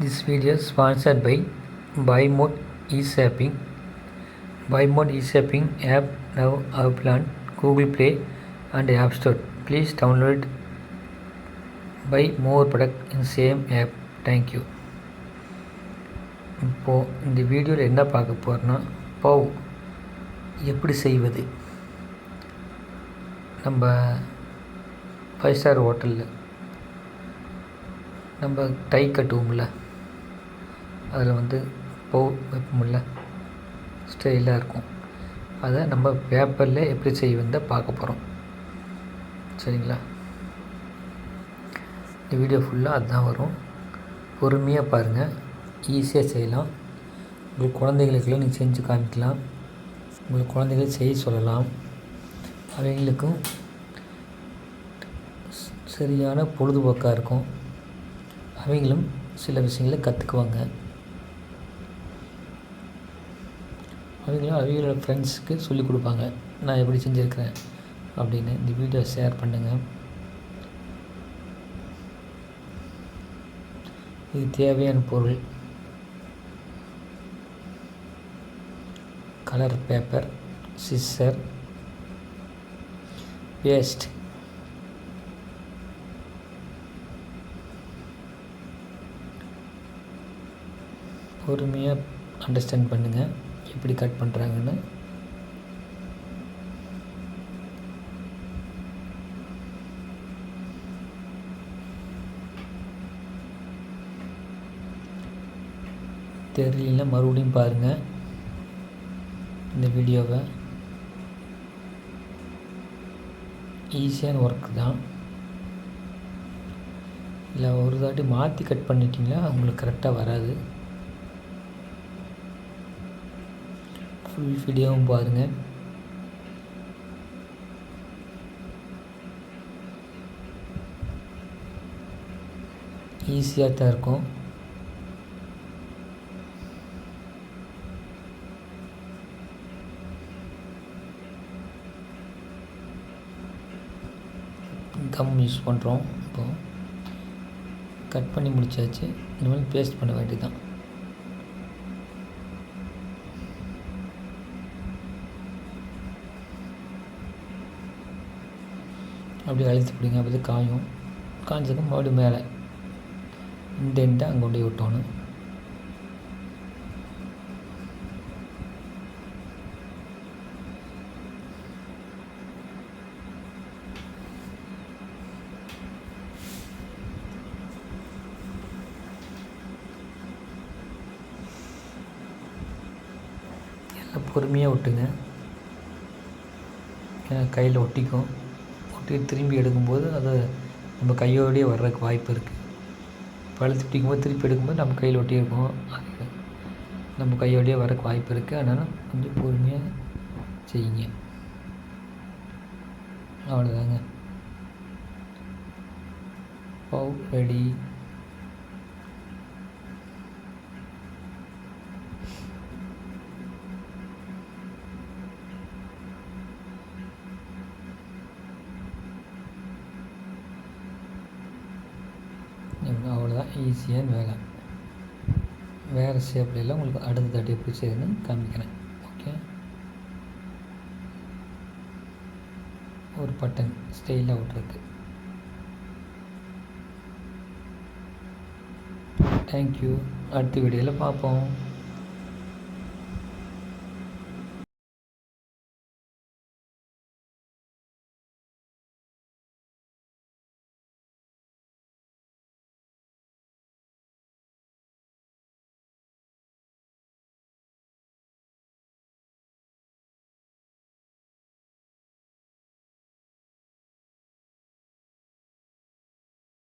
This video is sponsored by BuyMode eShopping. BuyMode eShopping app now available on Google Play and App Store. Please download buy more product in same app. Thank you. இப்போது இந்த வீடியோவில் என்ன பார்க்க போகிறோன்னா bow எப்படி செய்வது. நம்ம 5 star ஹோட்டலில் நம்ம டை கட்டுவோம்ல, அதில் பவ் வைப்போம்ல, ஸ்டைலாக இருக்கும். அதை நம்ம பேப்பரில் எப்படி செய்வதை பார்க்க போகிறோம். சரிங்களா? இந்த வீடியோ ஃபுல்லாக அதுதான் வரும். பொறுமையாக பாருங்கள், ஈஸியாக செய்யலாம். உங்கள் குழந்தைகளுக்கெல்லாம் நீங்கள் செஞ்சு காமிக்கலாம். உங்கள் குழந்தைகள் செய்ய சொல்லலாம். அவங்களுக்கும் சரியான பொழுதுபோக்காக இருக்கும். அவங்களும் சில விஷயங்களை கற்றுக்குவாங்க. அவங்களோட ஃப்ரெண்ட்ஸுக்கு சொல்லிக் கொடுப்பாங்க, நான் எப்படி செஞ்சுருக்கிறேன் அப்படின்னு. இந்த வீடியோ ஷேர் பண்ணுங்கள். இது தேவையான பொருள்: கலர் பேப்பர், சிஸ்ஸர், பேஸ்ட், பொறுமையாக அண்டர்ஸ்டாண்ட் பண்ணுங்கள் எப்படி கட் பண்ணுறாங்கன்னு. தெரியல, மறுபடியும் பாருங்கள் இந்த வீடியோவை. ஈஸியான ஒர்க் தான். இல்லை ஒரு தாட்டி மாற்றி கட் பண்ணிட்டீங்களா உங்களுக்கு கரெக்டாக வராது. ஃபுல் வீடியோவும் பாருங்கள். ஈஸியாக தான் இருக்கும். கம் யூஸ் பண்ணுறோம். இப்போது கட் பண்ணி முடிச்சாச்சு. இனிமேல் பேஸ்ட் பண்ண வேண்டியதுதான். அப்படியே அழுத்தி பிடிங்க, அப்போ காயும். காய்ஞ்சதுக்கு மறுபடியும் மேலே இந்த அங்கே கொண்டு விட்டோன்னு. எல்லாம் பொறுமையாக விட்டுங்க, கையில் ஒட்டிக்கும். திரும்பி எடுக்கும்போது அது நம்ம கையோடையே வர்றதுக்கு வாய்ப்பு இருக்குது. பழுத்து பிடிக்கும்போது திருப்பி எடுக்கும்போது நம்ம கையில் ஒட்டியிருக்கோம், அது நம்ம கையோடையே வர்றதுக்கு வாய்ப்பு இருக்குது. அதனால் கொஞ்சம் பொறுமையாக செய்யுங்க. அவ்வளோதாங்க, பவ் ரெடி. அவ்வளோதான், ஈஸியான வேலை. வேறு ஷேப்லாம் உங்களுக்கு அடுத்த தாட்டி எப்படி செய்யுதுன்னு காமிக்கிறேன். ஓகே, ஒரு பட்டன் ஸ்டைலாக விட்ருக்கு. தேங்க்யூ. அடுத்த வீடியோவில் பார்ப்போம்.